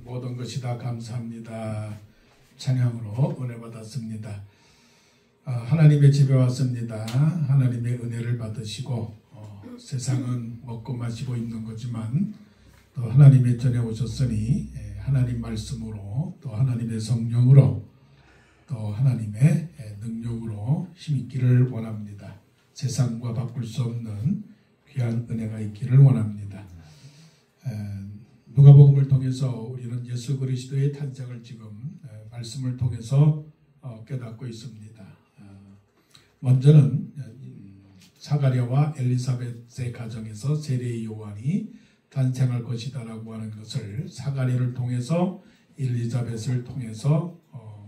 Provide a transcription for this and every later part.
모든 것이 다 감사합니다. 찬양으로 은혜 받았습니다. 하나님의 집에 왔습니다. 하나님의 은혜를 받으시고 세상은 먹고 마시고 있는 거지만 또 하나님의 전에 오셨으니 하나님 말씀으로 또 하나님의 성령으로 또 하나님의 능력으로 힘있기를 원합니다. 세상과 바꿀 수 없는 귀한 은혜가 있기를 원합니다. 누가복음을 통해서 우리는 예수 그리스도의 탄생을 지금 말씀을 통해서 깨닫고 있습니다. 먼저는 사가랴와 엘리사벳의 가정에서 세례 요한이 탄생할 것이다라고 하는 것을 사가랴를 통해서 엘리사벳을 통해서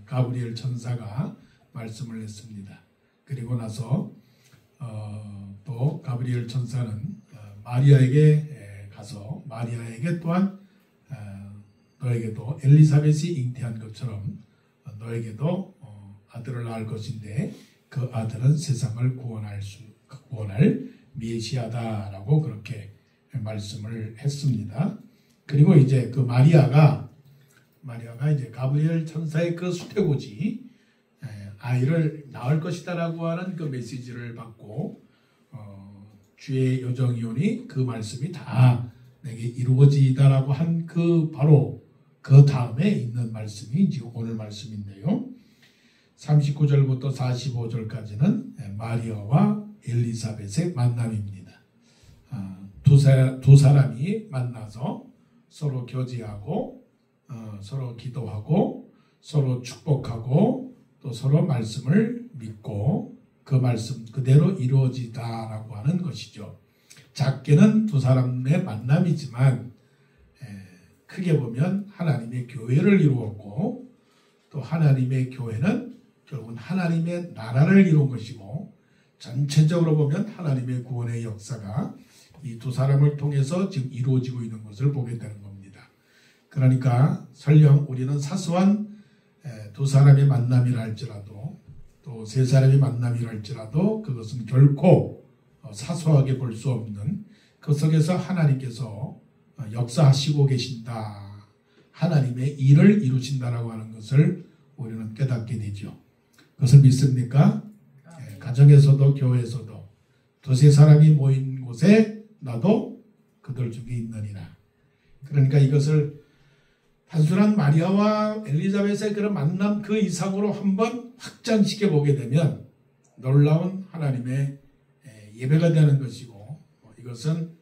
가브리엘 천사가 말씀을 했습니다. 그리고 나서 또 가브리엘 천사는 마리아에게 가서 마리아에게 또한 너에게도 엘리사벳이 잉태한 것처럼 너에게도 아들을 낳을 것인데 그 아들은 세상을 구원할 메시아다라고 그렇게 말씀을 했습니다. 그리고 이제 그 마리아가 이제 가브리엘 천사의 그 수태고지 아이를 낳을 것이다라고 하는 그 메시지를 받고 주의 여정이오니 그 말씀이 다 내게 이루어지다라고 한 그 바로 그 다음에 있는 말씀이 지금 오늘 말씀인데요. 39절부터 45절까지는 마리아와 엘리사벳의 만남입니다. 두 사람이 만나서 서로 교제하고 서로 기도하고 서로 축복하고 또 서로 말씀을 믿고 그 말씀 그대로 이루어지다라고 하는 것이죠. 작게는 두 사람의 만남이지만 크게 보면 하나님의 교회를 이루었고 또 하나님의 교회는 결국은 하나님의 나라를 이룬 것이고 전체적으로 보면 하나님의 구원의 역사가 이 두 사람을 통해서 지금 이루어지고 있는 것을 보게 되는 겁니다. 그러니까 설령 우리는 사소한 두 사람의 만남이라 할지라도 또 세 사람의 만남이라 할지라도 그것은 결코 사소하게 볼 수 없는 그 속에서 하나님께서 역사하시고 계신다. 하나님의 일을 이루신다라고 하는 것을 우리는 깨닫게 되죠. 그것을 믿습니까? 가정에서도 교회에서도 두세 사람이 모인 곳에 나도 그들 중에 있느니라. 그러니까 이것을 단순한 마리아와 엘리사벳의 그런 만남 그 이상으로 한번 확장시켜 보게 되면 놀라운 하나님의 예배가 되는 것이고 이것은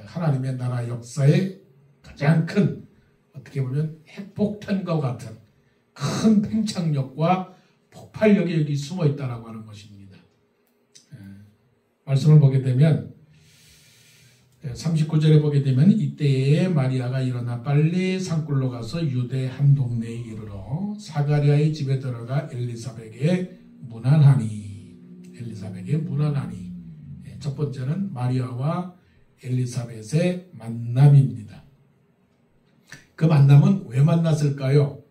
하나님의 나라 역사의 가장 큰 어떻게 보면 핵폭탄과 같은 큰 팽창력과 폭발력이 여기 숨어 있다라고 하는 것입니다. 말씀을 보게 되면 39절에 보게 되면 이때에 마리아가 일어나 빨리 산골로 가서 유대 한 동네에 이르러 사가랴의 집에 들어가 엘리사벳에게 문안하니. 첫 번째는 마리아와 엘리사벳의 만남입니다. 그 만남은 왜 만났을까요?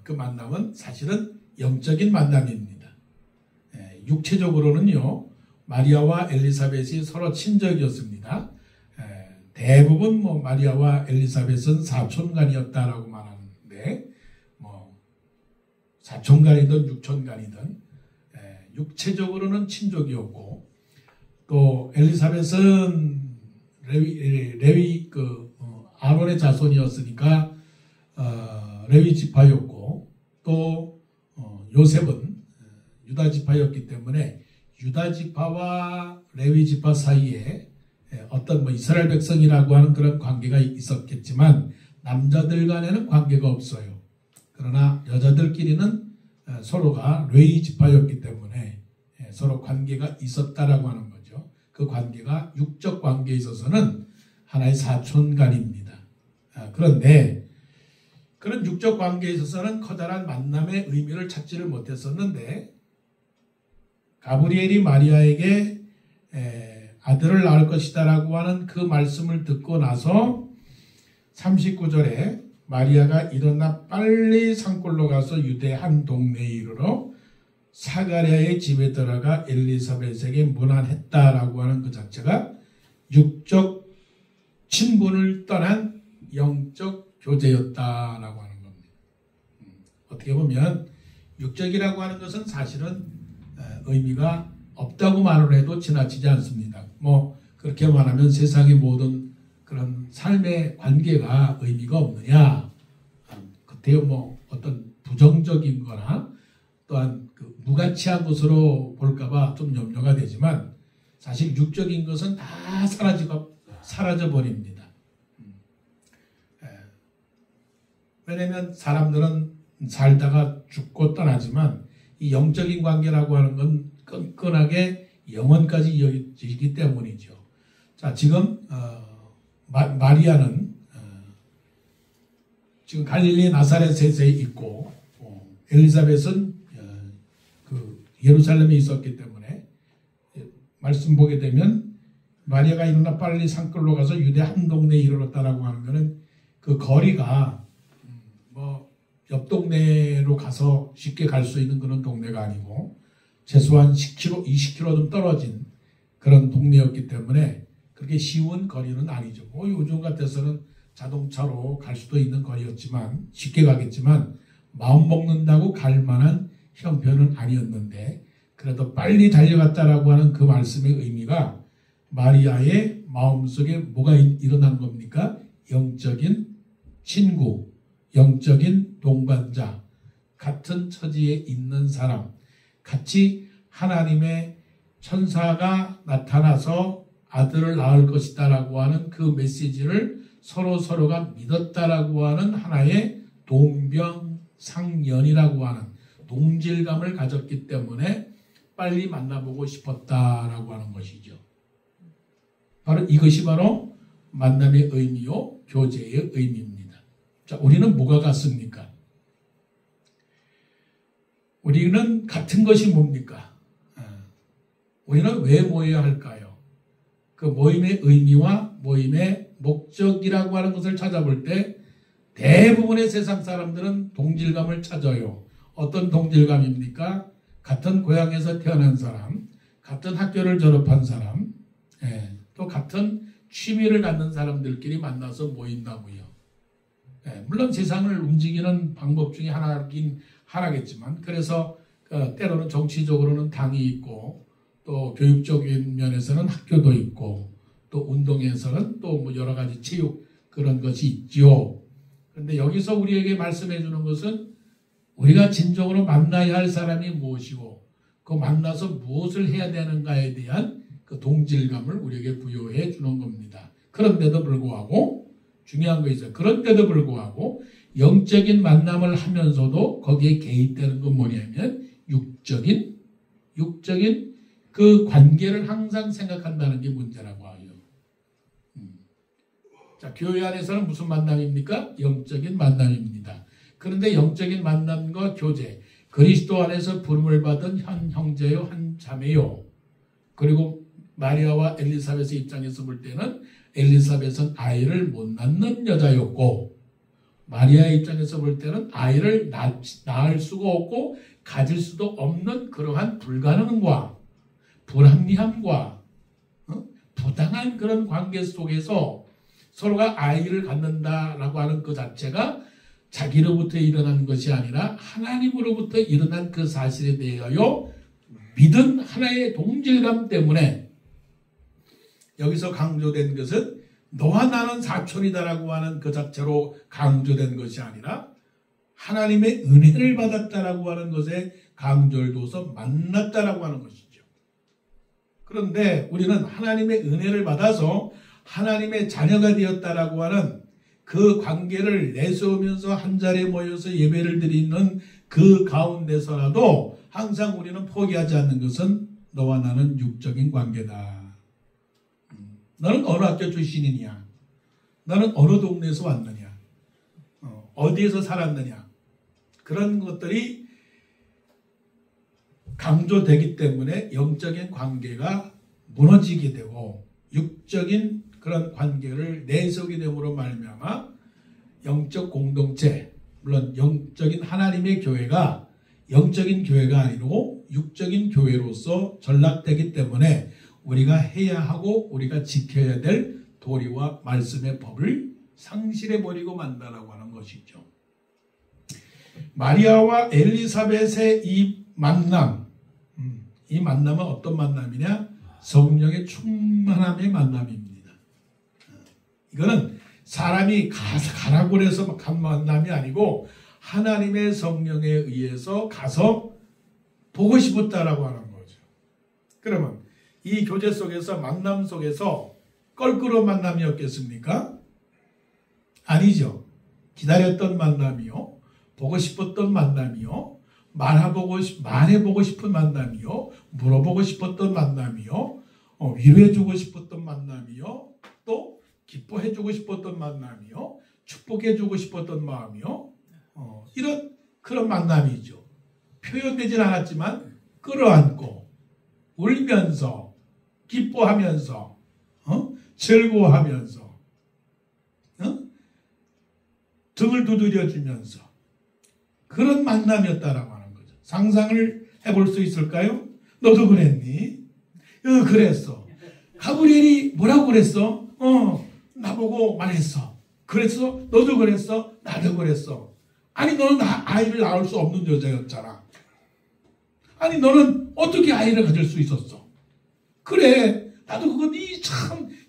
그 만남은 사실은 영적인 만남입니다. 육체적으로는요, 마리아와 엘리사벳이 서로 친족이었습니다. 대부분 마리아와 엘리사벳은 사촌간이었다라고 말하는데, 사촌간이든 육촌간이든 육체적으로는 친족이었고, 또 엘리사벳은 레위 아론의 자손이었으니까 레위 지파였고 또 요셉은 유다 지파였기 때문에 유다 지파와 레위 지파 사이에 어떤 이스라엘 백성이라고 하는 그런 관계가 있었겠지만 남자들 간에는 관계가 없어요. 그러나 여자들끼리는 서로가 레위 지파였기 때문에 서로 관계가 있었다라고 하는 거죠. 그 관계가 육적 관계에 있어서는 하나의 사촌간입니다. 그런데 그런 육적 관계에 있어서는 커다란 만남의 의미를 찾지를 못했었는데 가브리엘이 마리아에게 아들을 낳을 것이다라고 하는 그 말씀을 듣고 나서 39절에 마리아가 일어나 빨리 산골로 가서 유대 한 동네에 이르러 사가랴의 집에 들어가 엘리사벳에게 문안했다라고 하는 그 자체가 육적 친분을 떠난 영적 교제였다라고 하는 겁니다. 어떻게 보면 육적이라고 하는 것은 사실은 의미가 없다고 말을 해도 지나치지 않습니다. 뭐 그렇게 말하면 세상의 모든 그런 삶의 관계가 의미가 없느냐, 그때요 뭐 어떤 부정적인 거나 또한 그 무가치한 것으로 볼까봐 좀 염려가 되지만 사실 육적인 것은 다 사라져 버립니다. 왜냐하면 사람들은 살다가 죽고 떠나지만 이 영적인 관계라고 하는 건 끈끈하게 영원까지 이어지기 때문이죠. 자, 지금 마리아는 지금 갈릴리 나사렛에 있고 엘리사벳은 그 예루살렘에 있었기 때문에 말씀 보게 되면 마리아가 일어나 빨리 산골로 가서 유대 한 동네에 이르렀다라고 하는 것은 그 거리가 뭐 옆 동네로 가서 쉽게 갈 수 있는 그런 동네가 아니고 최소한 10km, 20km 좀 떨어진 그런 동네였기 때문에 그렇게 쉬운 거리는 아니죠. 뭐 요즘 같아서는 자동차로 갈 수도 있는 거리였지만 쉽게 가겠지만 마음 먹는다고 갈 만한 형편은 아니었는데 그래도 빨리 달려갔다라고 하는 그 말씀의 의미가 마리아의 마음속에 뭐가 일어난 겁니까? 영적인 친구, 영적인 동반자, 같은 처지에 있는 사람, 같이 하나님의 천사가 나타나서 아들을 낳을 것이다라고 하는 그 메시지를 서로가 믿었다라고 하는 하나의 동병상련이라고 하는 동질감을 가졌기 때문에 빨리 만나보고 싶었다라고 하는 것이죠. 바로 이것이 바로 만남의 의미요, 교제의 의미입니다. 자, 우리는 뭐가 같습니까? 우리는 같은 것이 뭡니까? 우리는 왜 모여야 할까요? 그 모임의 의미와 모임의 목적이라고 하는 것을 찾아볼 때 대부분의 세상 사람들은 동질감을 찾아요. 어떤 동질감입니까? 같은 고향에서 태어난 사람, 같은 학교를 졸업한 사람, 또 같은 취미를 갖는 사람들끼리 만나서 모인다고요. 물론 세상을 움직이는 방법 중에 하나긴 하나겠지만 그래서 때로는 정치적으로는 당이 있고 또 교육적인 면에서는 학교도 있고 또 운동에서는 또 뭐 여러 가지 체육 그런 것이 있지요. 그런데 여기서 우리에게 말씀해 주는 것은 우리가 진정으로 만나야 할 사람이 무엇이고 그 만나서 무엇을 해야 되는가에 대한 그 동질감을 우리에게 부여해 주는 겁니다. 그런데도 불구하고 중요한 거 있어요. 그런데도 불구하고 영적인 만남을 하면서도 거기에 개입되는 건 뭐냐면 육적인 그 관계를 항상 생각한다는 게 문제라고 하요. 자, 교회 안에서는 무슨 만남입니까? 영적인 만남입니다. 그런데 영적인 만남과 교제, 그리스도 안에서 부름을 받은 한 형제요, 한 자매요. 그리고 마리아와 엘리사벳의 입장에서 볼 때는 엘리사벳은 아이를 못 낳는 여자였고 마리아의 입장에서 볼 때는 아이를 낳을 수가 없고 가질 수도 없는 그러한 불가능과 불합리함과 부당한 그런 관계 속에서 서로가 아이를 갖는다라고 하는 그 자체가 자기로부터 일어난 것이 아니라 하나님으로부터 일어난 그 사실에 대하여 믿은 하나의 동질감 때문에 여기서 강조된 것은 너와 나는 사촌이다라고 하는 그 자체로 강조된 것이 아니라 하나님의 은혜를 받았다라고 하는 것에 강조를 둬서 만났다라고 하는 것이죠. 그런데 우리는 하나님의 은혜를 받아서 하나님의 자녀가 되었다라고 하는 그 관계를 내세우면서 한자리에 모여서 예배를 드리는 그 가운데서라도 항상 우리는 포기하지 않는 것은 너와 나는 육적인 관계다. 너는 어느 학교 출신이냐? 너는 어느 동네에서 왔느냐? 어디에서 살았느냐? 그런 것들이 강조되기 때문에 영적인 관계가 무너지게 되고 육적인 그런 관계를 내세우게 됨으로 말미암아 영적 공동체, 물론 영적인 하나님의 교회가 영적인 교회가 아니고 육적인 교회로서 전락되기 때문에 우리가 해야 하고 우리가 지켜야 될 도리와 말씀의 법을 상실해버리고 만다라고 하는 것이죠. 마리아와 엘리사벳의 이 만남, 이 만남은 어떤 만남이냐? 성령의 충만함의 만남입니다. 이거는 사람이 가라고 해서 간 만남이 아니고 하나님의 성령에 의해서 가서 보고 싶었다라고 하는 거죠. 그러면 이 교제 속에서 만남 속에서 껄끄러운 만남이었겠습니까? 아니죠. 기다렸던 만남이요. 보고 싶었던 만남이요. 말해보고 싶은 만남이요. 물어보고 싶었던 만남이요. 위로해주고 싶었던 만남이요. 또 기뻐해주고 싶었던 만남이요. 축복해주고 싶었던 마음이요. 이런 그런 만남이죠. 표현되진 않았지만 끌어안고 울면서 기뻐하면서 즐거워하면서 등을 두드려주면서 그런 만남이었다라고 하는 거죠. 상상을 해볼 수 있을까요? 너도 그랬니? 그랬어. 가브리엘이 뭐라고 그랬어? 나보고 말했어. 그래서 너도 그랬어? 나도 그랬어. 아니 너는 아이를 낳을 수 없는 여자였잖아. 아니 너는 어떻게 아이를 가질 수 있었어? 그래 나도 그건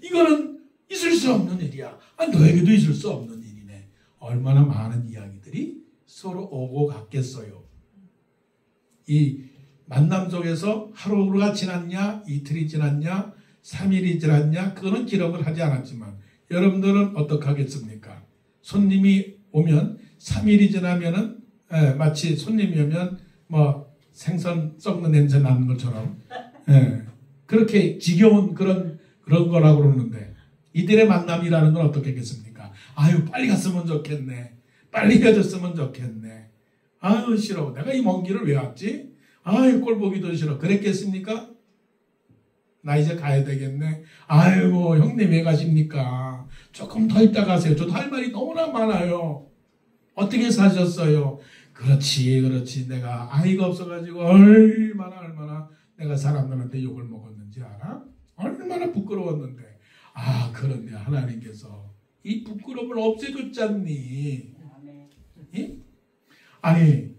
이거는 있을 수 없는 일이야. 아니 너에게도 있을 수 없는 일이네. 얼마나 많은 이야기들이 서로 오고 갔겠어요. 이 만남 속에서 하루가 지났냐, 이틀이 지났냐, 3일이 지났냐, 그거는 기록을 하지 않았지만 여러분들은 어떻게 하겠습니까? 손님이 오면 3일이 지나면은 마치 손님이 오면 뭐 생선 썩는 냄새 나는 것처럼 그렇게 지겨운 그런 거라고 그러는데 이들의 만남이라는 건 어떻게 하겠습니까? 아유 빨리 갔으면 좋겠네. 빨리 헤어졌으면 좋겠네. 아유 싫어. 내가 이 먼 길을 왜 왔지? 아유 꼴 보기도 싫어. 그랬겠습니까? 나 이제 가야 되겠네. 아이고 형님 왜 가십니까? 조금 더 있다 가세요. 저도 할 말이 너무나 많아요. 어떻게 사셨어요? 그렇지. 내가 아이가 없어가지고 얼마나 내가 사람들한테 욕을 먹었는지 알아? 얼마나 부끄러웠는데. 아 그런데 하나님께서 이 부끄러움을 없애줬잖니. 예? 아니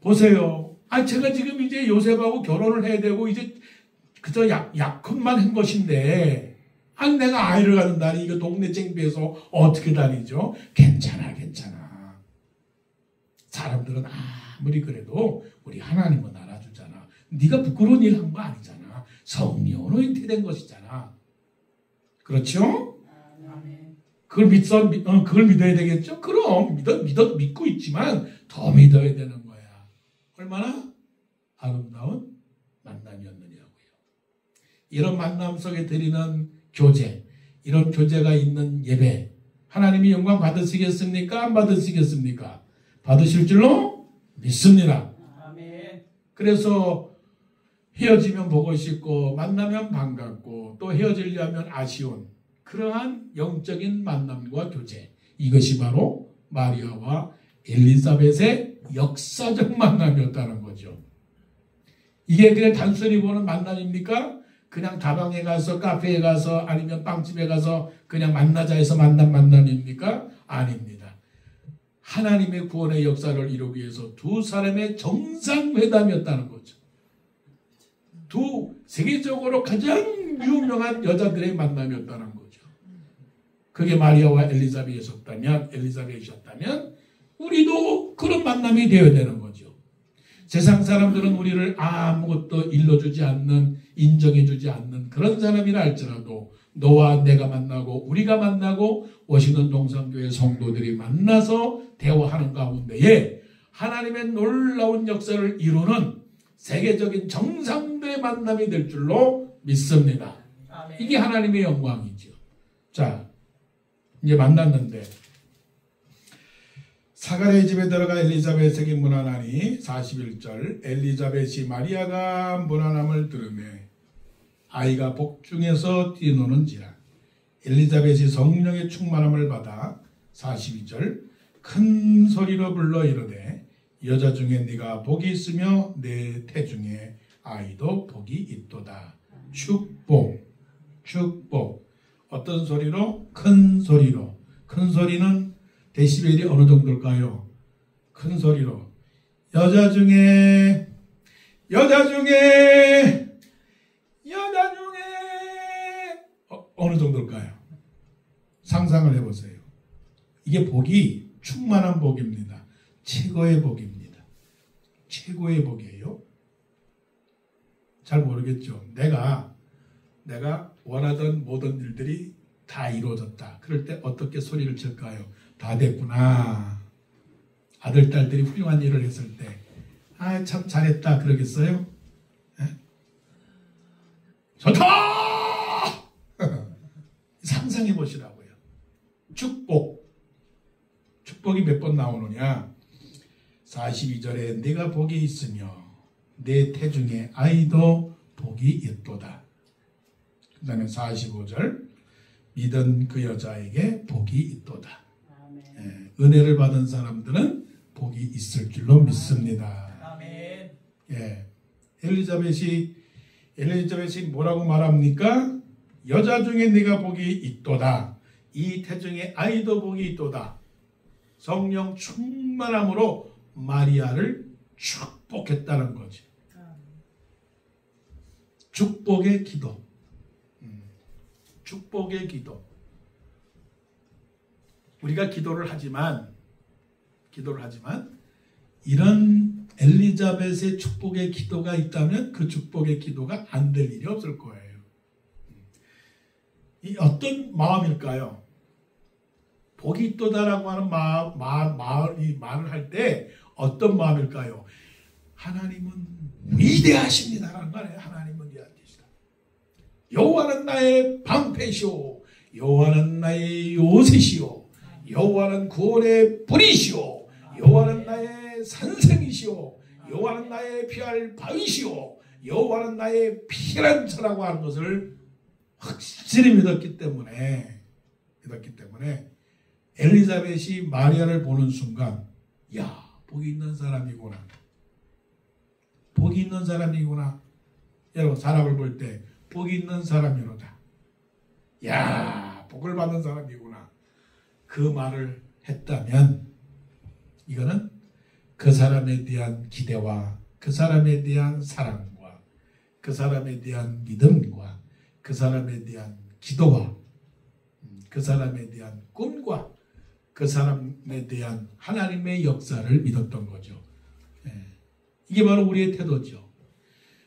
보세요. 제가 지금 이제 요셉하고 결혼을 해야 되고 이제 그저 약혼만 한 것인데 내가 아이를 갖는다니 이거 동네 쟁비에서 어떻게 다니죠? 괜찮아. 사람들은 아무리 그래도 우리 하나님은 알아주잖아. 네가 부끄러운 일 한 거 아니잖아. 성령으로 잉태된 것이잖아. 그렇죠? 그걸 믿어야 되겠죠? 그럼 믿고 있지만 더 믿어야 되는 거야. 얼마나 아름다운 만남이었느냐고요. 이런 만남 속에 드리는 교제, 이런 교제가 있는 예배, 하나님이 영광 받으시겠습니까? 안 받으시겠습니까? 받으실 줄로 믿습니다. 아멘. 그래서 헤어지면 보고 싶고 만나면 반갑고 또 헤어지려면 아쉬운 그러한 영적인 만남과 교제, 이것이 바로 마리아와 엘리사벳의 역사적 만남이었다는 거죠. 이게 그냥 단순히 보는 만남입니까? 그냥 다방에 가서 카페에 가서 아니면 빵집에 가서 그냥 만나자 해서 만남입니까? 아닙니다. 하나님의 구원의 역사를 이루기 위해서 두 사람의 정상회담이었다는 거죠. 세계적으로 가장 유명한 여자들의 만남이었다는 거죠. 그게 마리아와 엘리사벳이었다면 우리도 그런 만남이 되어야 되는 거죠. 세상 사람들은 우리를 아무것도 일러주지 않는, 인정해주지 않는 그런 사람이라 할지라도 너와 내가 만나고 우리가 만나고 워싱턴 동산교회 성도들이 만나서 대화하는 가운데에 하나님의 놀라운 역사를 이루는 세계적인 정상들의 만남이 될 줄로 믿습니다. 아멘. 이게 하나님의 영광이죠. 자, 이제 만났는데 사가랴의 집에 들어가 엘리사벳에게 문안하니 41절 엘리사벳이 마리아가 문안함을 들으매 아이가 복중에서 뛰노는지라 엘리사벳이 성령의 충만함을 받아 42절 큰 소리로 불러 이르되 여자 중에 네가 복이 있으며 내 태중에 아이도 복이 있도다. 축복. 어떤 소리로? 큰 소리로. 큰 소리는 데시벨이 어느 정도일까요? 큰 소리로 여자 중에 어느 정도일까요? 상상을 해보세요. 이게 복이 충만한 복입니다. 최고의 복입니다. 최고의 복이에요. 잘 모르겠죠. 내가 원하던 모든 일들이 다 이루어졌다. 그럴 때 어떻게 소리를 칠까요? 다 됐구나. 아들, 딸들이 훌륭한 일을 했을 때 참 잘했다 그러겠어요? 네? 좋다! 상상해 보시라고요. 축복이 몇 번 나오느냐? 42절에 내가 복이 있으며 내 태중의 아이도 복이 있도다. 그 다음에 45절 믿은 그 여자에게 복이 있도다. 예, 은혜를 받은 사람들은 복이 있을 줄로 믿습니다. 예, 엘리자벳이 뭐라고 말합니까? 여자 중에 네가 복이 있도다. 이 태중의 아이도 복이 있도다. 성령 충만함으로 마리아를 축복했다는 거지. 축복의 기도. 축복의 기도. 우리가 기도를 하지만 이런 엘리자벳의 축복의 기도가 있다면 그 축복의 기도가 안 될 일이 없을 거예요. 이 어떤 마음일까요? 복이 있도다라고 하는 말을 할 때 어떤 마음일까요? 하나님은 위대하십니다라는 말이에요. 하나님은 위대하시다. 여호와는 나의 방패시오. 여호와는 나의 요새시오. 여호와는 구원의 불이시오. 여호와는 나의 산성이시오. 여호와는 나의 피할 바위시오. 여호와는 나의 피난처라고 하는 것을 확실히 믿었기 때문에 엘리자벳이 마리아를 보는 순간 야, 복이 있는 사람이구나. 복이 있는 사람이구나. 여러분, 사람을 볼 때 복이 있는 사람이로다. 야, 복을 받는 사람이구나. 그 말을 했다면 이거는 그 사람에 대한 기대와 그 사람에 대한 사랑과 그 사람에 대한 믿음과 그 사람에 대한 기도와 그 사람에 대한 꿈과 그 사람에 대한 하나님의 역사를 믿었던 거죠. 이게 바로 우리의 태도죠.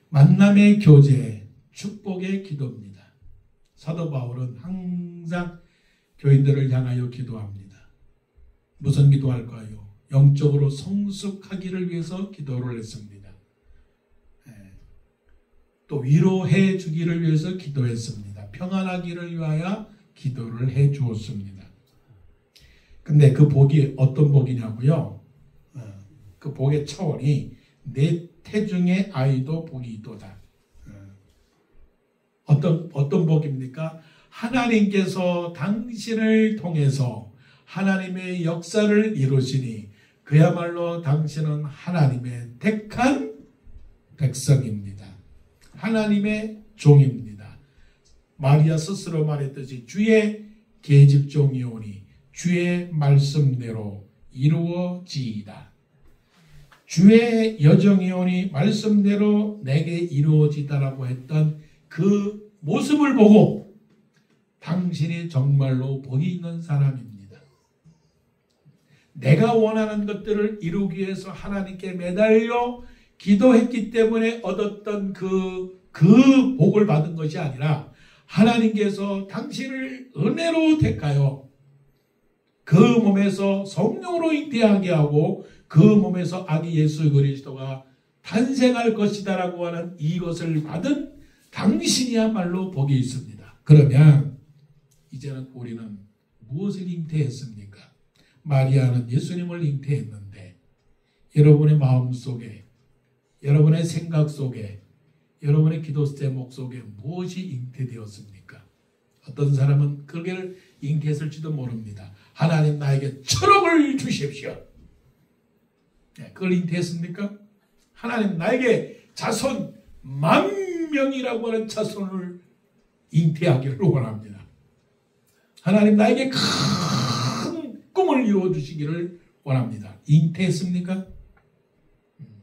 만남의 교제, 축복의 기도입니다. 사도 바울은 항상 교인들을 향하여 기도합니다. 무슨 기도할까요? 영적으로 성숙하기를 위해서 기도를 했습니다. 또 위로해 주기를 위해서 기도했습니다. 평안하기를 위하여 기도를 해 주었습니다. 근데 그 복이 어떤 복이냐고요? 그 복의 차원이 내 태중의 아이도 복이 있도다. 어떤 복입니까? 하나님께서 당신을 통해서 하나님의 역사를 이루시니 그야말로 당신은 하나님의 택한 백성입니다. 하나님의 종입니다. 마리아 스스로 말했듯이 주의 계집종이오니 주의 말씀대로 이루어지이다. 주의 여정이오니 말씀대로 내게 이루어지다라고 했던 그 모습을 보고 당신이 정말로 복이 있는 사람입니다. 내가 원하는 것들을 이루기 위해서 하나님께 매달려 기도했기 때문에 얻었던 그 복을 받은 것이 아니라 하나님께서 당신을 은혜로 택하여 그 몸에서 성령으로 잉태하게 하고 그 몸에서 아기 예수 그리스도가 탄생할 것이다라고 하는 이것을 받은 당신이야말로 복이 있습니다. 그러면 이제는 우리는 무엇을 잉태했습니까? 마리아는 예수님을 잉태했는데 여러분의 마음 속에, 여러분의 생각 속에, 여러분의 기도 제목 속에 무엇이 잉태되었습니까? 어떤 사람은 그걸 잉태했을지도 모릅니다. 하나님 나에게 천억을 주십시오. 그걸 잉태했습니까? 하나님 나에게 자손 10,000명이라고 하는 자손을 잉태하기를 원합니다. 하나님 나에게 큰 꿈을 이루어 주시기를 원합니다. 잉태했습니까?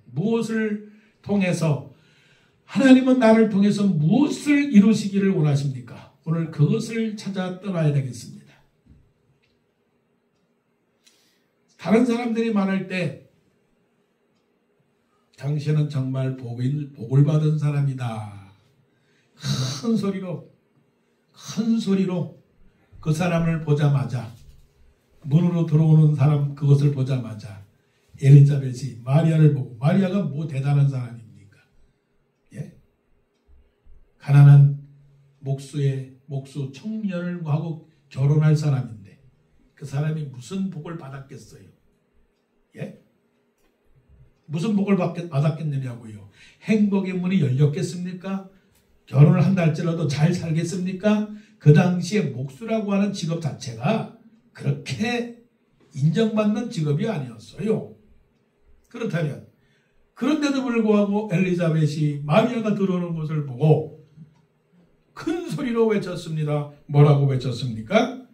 무엇을 통해서 하나님은 나를 통해서 무엇을 이루시기를 원하십니까? 오늘 그것을 찾아 떠나야 되겠습니다. 다른 사람들이 말할 때 당신은 정말 복을 받은 사람이다. 큰 소리로 그 사람을 보자마자 문으로 들어오는 사람 그것을 보자마자 엘리자벳이 마리아를 보고 마리아가 뭐 대단한 사람입니까? 예? 가난한 목수 청년을 하고 결혼할 사람인데 그 사람이 무슨 복을 받았겠어요? 예? 무슨 복을 받았겠느냐고요? 행복의 문이 열렸겠습니까? 결혼을 한다 할지라도 잘 살겠습니까? 그 당시에 목수라고 하는 직업 자체가 그렇게 인정받는 직업이 아니었어요. 그렇다면 그런데도 불구하고 엘리자벳이 마리아가 들어오는 것을 보고 큰 소리로 외쳤습니다. 뭐라고 외쳤습니까?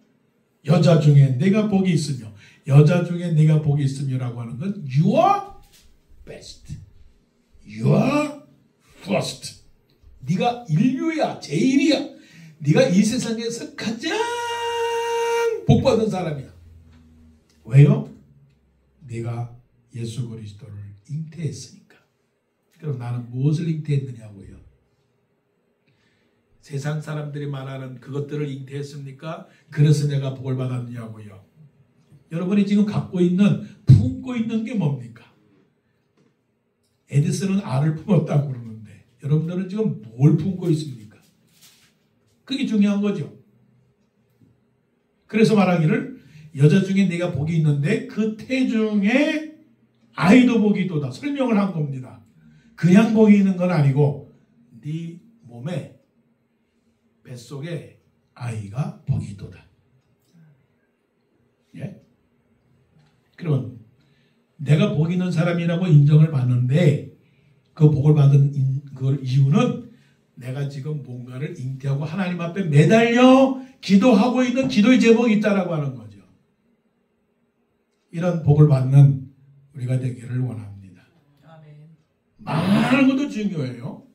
여자 중에 내가 복이 있으며 여자 중에 내가 복이 있으며라고 하는 건 You are best. You are first. 네가 인류야. 제일이야. 네가 이 세상에서 가장 복받은 사람이야. 왜요? 네가 예수 그리스도를 잉태했으니까. 그럼 나는 무엇을 잉태했느냐고요? 세상 사람들이 말하는 그것들을 잉태했습니까? 그래서 내가 복을 받았느냐고요? 여러분이 지금 갖고 있는 품고 있는 게 뭡니까? 에디슨은 알을 품었다고 그러는데 여러분들은 지금 뭘 품고 있습니까? 그게 중요한 거죠. 그래서 말하기를 여자 중에 내가 복이 있는데 그 태중에 아이도 복이 있도다. 설명을 한 겁니다. 그냥 복이 있는 건 아니고 네 몸에 뱃속에 아이가 복이 있도다. 예? 그러면 내가 복 있는 사람이라고 인정을 받는데 그 복을 받은 그 이유는 내가 지금 뭔가를 잉태하고 하나님 앞에 매달려 기도하고 있는 기도의 제목이 있다라고 하는 거죠. 이런 복을 받는 우리가 되기를 원합니다. 많은 것도 중요해요.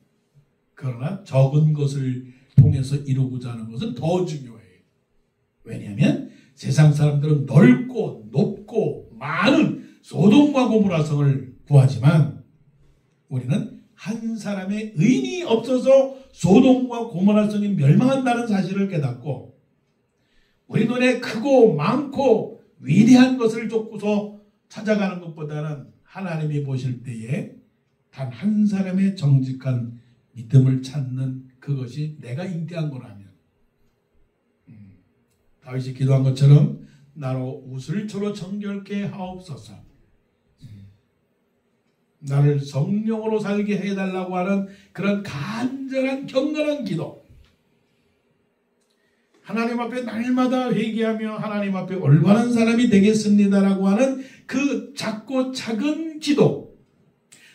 그러나 적은 것을 통해서 이루고자 하는 것은 더 중요해요. 왜냐하면 세상 사람들은 넓고 높고 많은 소돔과 고모라 성을 구하지만 우리는 한 사람의 의인이 없어서 소돔과 고모라 성이 멸망한다는 사실을 깨닫고 우리 눈에 크고 많고 위대한 것을 쫓고서 찾아가는 것보다는 하나님이 보실 때에 단 한 사람의 정직한 믿음을 찾는 그것이 내가 잉태한 거라면 다윗이 기도한 것처럼 나로 우슬초로 정결케 하옵소서. 나를 성령으로 살게 해달라고 하는 그런 간절한 경건한 기도. 하나님 앞에 날마다 회개하며 하나님 앞에 올바른 사람이 되겠습니다라고 하는 그 작고 작은 기도.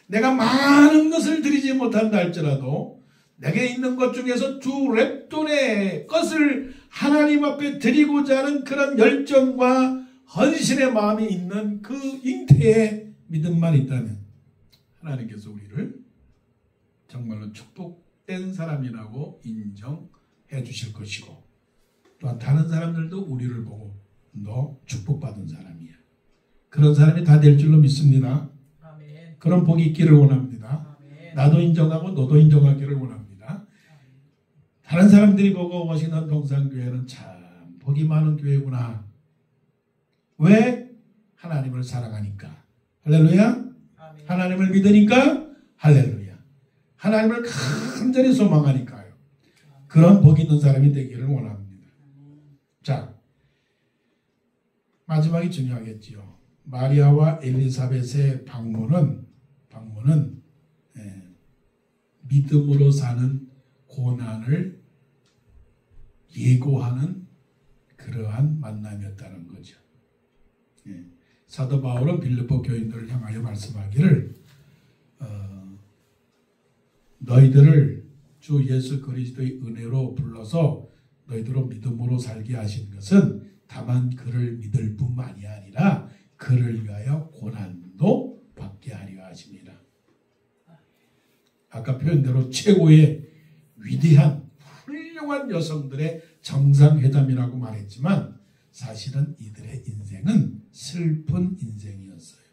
내가 많은 것을 드리지 못한다 할지라도 내게 있는 것 중에서 두 랩돈의 것을 하나님 앞에 드리고자 하는 그런 열정과 헌신의 마음이 있는 그 잉태의 믿음만 있다면 하나님께서 우리를 정말로 축복된 사람이라고 인정해 주실 것이고 또한 다른 사람들도 우리를 보고 너 축복받은 사람이야. 그런 사람이 다 될 줄로 믿습니다. 아멘. 그런 복이 있기를 원합니다. 아멘. 나도 인정하고 너도 인정하기를 원합니다. 다른 사람들이 보고 워싱턴 동산교회는 참 복이 많은 교회구나. 왜? 하나님을 사랑하니까. 할렐루야. 아멘. 하나님을 믿으니까. 할렐루야. 하나님을 간절히 소망하니까요. 그런 복 있는 사람이 되기를 원합니다. 자, 마지막이 중요하겠지요. 마리아와 엘리사벳의 방문은 믿음으로 사는 고난을 예고하는 그러한 만남이었다는 거죠. 사도 바울은 빌립보 교인들을 향하여 말씀하기를 너희들을 주 예수 그리스도의 은혜로 불러서 너희들로 믿음으로 살게 하신 것은 다만 그를 믿을 뿐만이 아니라 그를 위하여 고난도 받게 하려 하십니다. 아까 표현대로 최고의 위대한 훌륭한 여성들의 정상회담이라고 말했지만 사실은 이들의 인생은 슬픈 인생이었어요.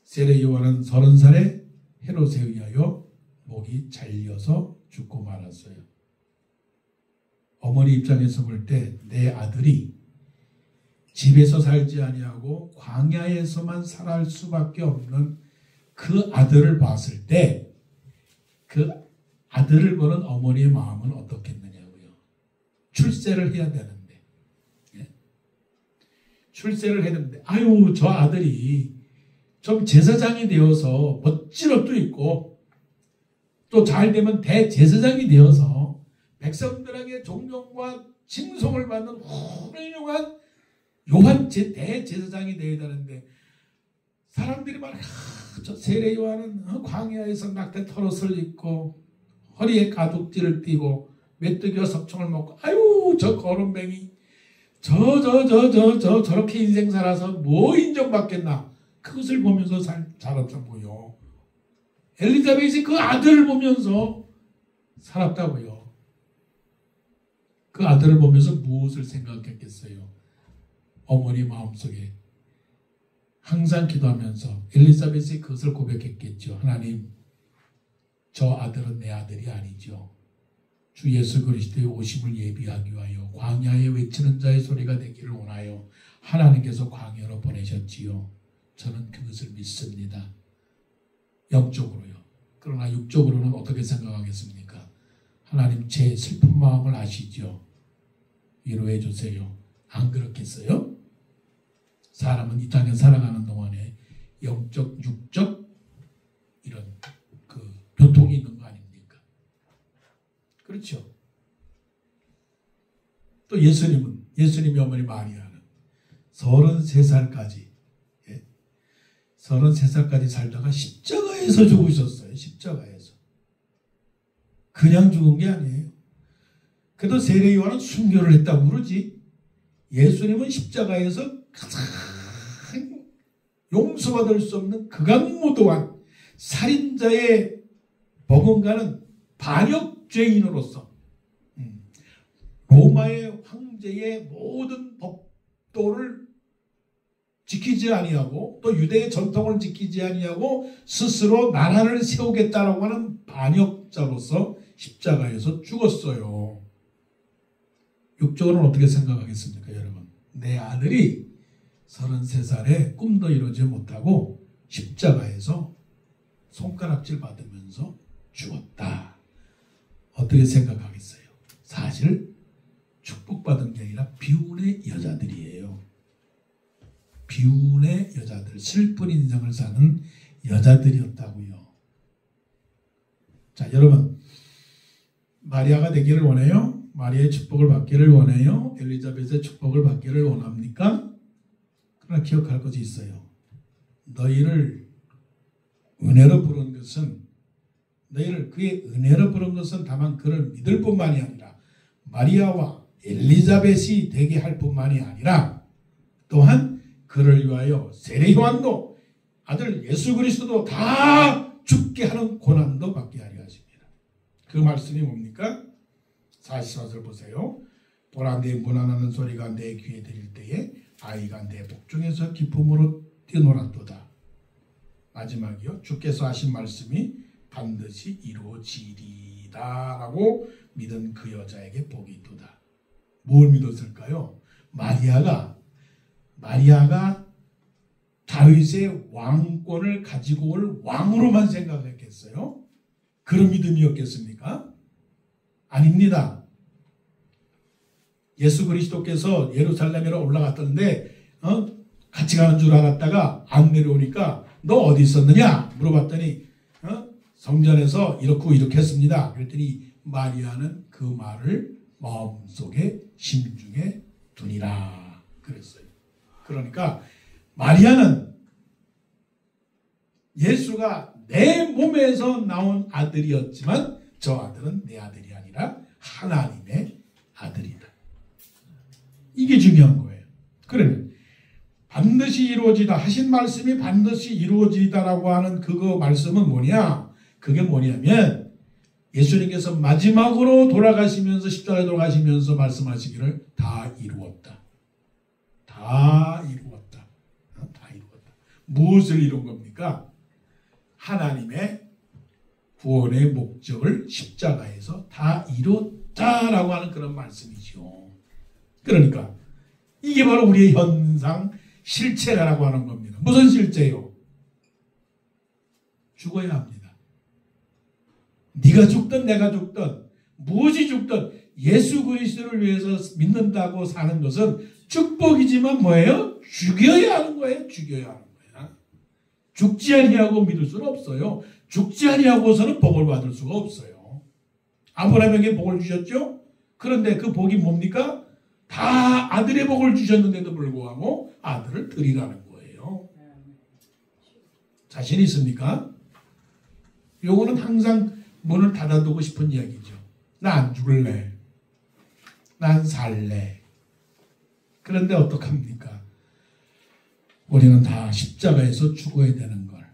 세례 요한은 30살에 헤롯에 의하여 목이 잘려서 죽고 말았어요. 어머니 입장에서 볼 때 내 아들이 집에서 살지 아니하고 광야에서만 살아갈 수밖에 없는 그 아들을 봤을 때 그 아들을 보는 어머니의 마음은 어떻겠느냐고요. 출세를 해야 되는데, 예? 출세를 해야 되는데, 아유 저 아들이 좀 제사장이 되어서 멋진 옷도 입고 또 잘 되면 대제사장이 되어서 백성들에게 존경과 칭송을 받는 훌륭한 요한 대제사장이 되어야 되는데 사람들이 말해 저 세례 요한은 광야에서 낙태 털옷을 입고 허리에 가죽띠를 띠고 메뚜기와 석청을 먹고 아유 저 거름뱅이 저렇게 인생 살아서 뭐 인정받겠나 그것을 보면서 살았다고요. 엘리자벳이 그 아들을 보면서 살았다고요. 그 아들을 보면서 무엇을 생각했겠어요? 어머니 마음속에 항상 기도하면서 엘리자벳이 그것을 고백했겠죠. 하나님, 저 아들은 내 아들이 아니죠. 주 예수 그리스도의 오심을 예비하기 위하여 광야에 외치는 자의 소리가 되기를 원하여 하나님께서 광야로 보내셨지요. 저는 그것을 믿습니다. 영적으로요. 그러나 육적으로는 어떻게 생각하겠습니까? 하나님 제 슬픈 마음을 아시죠. 위로해 주세요. 안 그렇겠어요? 사람은 이 땅에 살아가는 동안에 영적, 육적 이런 그 교통이 있는 거 아닙니까? 그렇죠? 또 예수님의 어머니 마리아는 33살까지 33살까지 살다가 십자가에서 죽으셨어요. 십자가에서. 그냥 죽은 게 아니에요. 그래도 세례 요한은 순교를 했다고 그러지. 예수님은 십자가에서 가장 용서받을 수 없는 극악무도한 살인자의 버금가는 반역죄인으로서 로마의 황제의 모든 법도를 지키지 아니하고 또 유대의 전통을 지키지 아니하고 스스로 나라를 세우겠다라고 하는 반역자로서 십자가에서 죽었어요. 육적으로는 어떻게 생각하겠습니까, 여러분? 내 아들이 33살에 꿈도 이루지 못하고 십자가에서 손가락질 받으면서 죽었다. 어떻게 생각하겠어요? 사실 축복받은 게 아니라 비운의 여자들이에요. 비운의 여자들, 슬픈 인생을 사는 여자들이었다고요. 자, 여러분, 마리아가 되기를 원해요? 마리아의 축복을 받기를 원해요? 엘리자벳의 축복을 받기를 원합니까? 그러나 기억할 것이 있어요. 너희를 은혜로 부른 것은 너희를 그의 은혜로 부른 것은 다만 그를 믿을 뿐만이 아니라 마리아와 엘리자벳이 되게 할 뿐만이 아니라 또한 그를 위하여 세례 요한도 아들 예수 그리스도도 다 죽게 하는 고난도 받게 하려 하십니다. 그 말씀이 뭡니까? 44절 보세요. 보라 내 문안하는 소리가 내 귀에 들릴 때에 아이가 내 복중에서 기쁨으로 뛰놀았도다. 마지막이요. 주께서 하신 말씀이 반드시 이루어지리다 라고 믿은 그 여자에게 복이 있도다. 뭘 믿었을까요? 마리아가 다윗의 왕권을 가지고 올 왕으로만 생각했겠어요? 그런 믿음이었겠습니까? 아닙니다. 예수 그리스도께서 예루살렘으로 올라갔던데 같이 가는 줄 알았다가 안 내려오니까 너 어디 있었느냐 물어봤더니 성전에서 이렇게 했습니다. 그랬더니 마리아는 그 말을 마음속에 심중에 두니라 그랬어요. 그러니까 마리아는 예수가 내 몸에서 나온 아들이었지만 저 아들은 내 아들이 아니라 하나님의 아들이다. 이게 중요한 거예요. 그러면 반드시 이루어지다 하신 말씀이 반드시 이루어지다라고 하는 그거 말씀은 뭐냐? 그게 뭐냐면 예수님께서 마지막으로 돌아가시면서 십자가에 돌아가시면서 말씀하시기를 다 이루었다. 다 이루었다. 다 이루었다. 무엇을 이룬 겁니까? 하나님의 구원의 목적을 십자가에서 다 이뤘다라고 하는 그런 말씀이죠. 그러니까 이게 바로 우리의 현상 실체라고 하는 겁니다. 무슨 실체요? 죽어야 합니다. 네가 죽든 내가 죽든 무엇이 죽든 예수 그리스도를 위해서 믿는다고 사는 것은 축복이지만 뭐예요? 죽여야 하는 거예요. 죽여야 하는 거예요. 죽지 아니하고 믿을 수는 없어요. 죽지 아니하고서는 복을 받을 수가 없어요. 아브라함에게 복을 주셨죠? 그런데 그 복이 뭡니까? 다 아들의 복을 주셨는데도 불구하고 아들을 드리라는 거예요. 자신 있습니까? 요거는 항상 문을 닫아두고 싶은 이야기죠. 나 안 죽을래. 난 살래. 그런데 어떡합니까? 우리는 다 십자가에서 죽어야 되는 걸.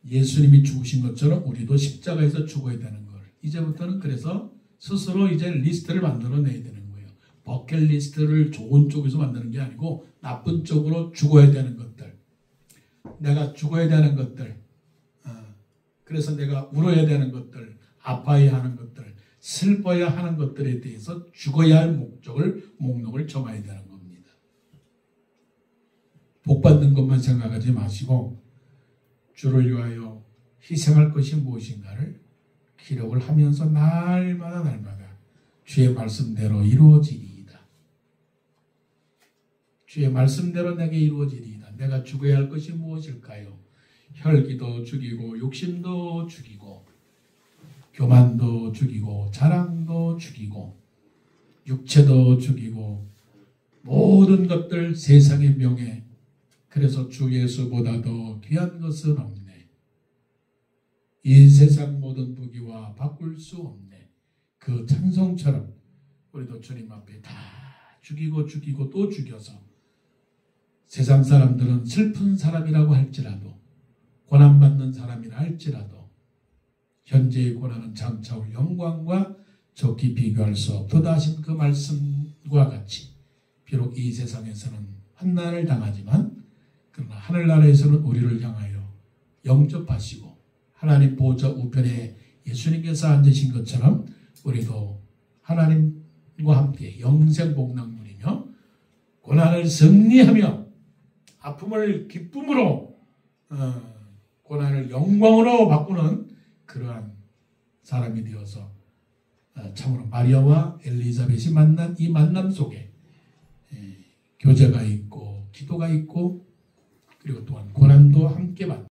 예수님이 죽으신 것처럼 우리도 십자가에서 죽어야 되는 걸. 이제부터는 그래서 스스로 이제 리스트를 만들어내야 되는 거예요. 버킷리스트를 좋은 쪽에서 만드는 게 아니고 나쁜 쪽으로 죽어야 되는 것들. 내가 죽어야 되는 것들. 그래서 내가 울어야 되는 것들. 아파야 하는 것들. 슬퍼야 하는 것들에 대해서 죽어야 할 목록을 정해야 되는 겁니다. 복받는 것만 생각하지 마시고 주를 위하여 희생할 것이 무엇인가를 기록을 하면서 날마다 주의 말씀대로 이루어지리이다. 주의 말씀대로 내게 이루어지리이다. 내가 죽어야 할 것이 무엇일까요? 혈기도 죽이고 욕심도 죽이고 교만도 죽이고 자랑도 죽이고 육체도 죽이고 모든 것들 세상의 명예. 그래서 주 예수보다 더 귀한 것은 없네. 이 세상 모든 부귀와 바꿀 수 없네. 그 찬송처럼 우리도 주님 앞에 다 죽이고 또 죽여서 세상 사람들은 슬픈 사람이라고 할지라도 고난받는 사람이라 할지라도 현재의 고난은 장차 올 영광과 좋게 비교할 수 없도다 하신 그 말씀과 같이 비록 이 세상에서는 환난을 당하지만 그러나 하늘나라에서는 우리를 향하여 영접하시고 하나님 보좌 우편에 예수님께서 앉으신 것처럼 우리도 하나님과 함께 영생 복락 누리며 고난을 승리하며 아픔을 기쁨으로 고난을 영광으로 바꾸는 그러한 사람이 되어서 참으로 마리아와 엘리자벳이 만난 이 만남 속에 교제가 있고 기도가 있고 그리고 또한 고난도 함께 받는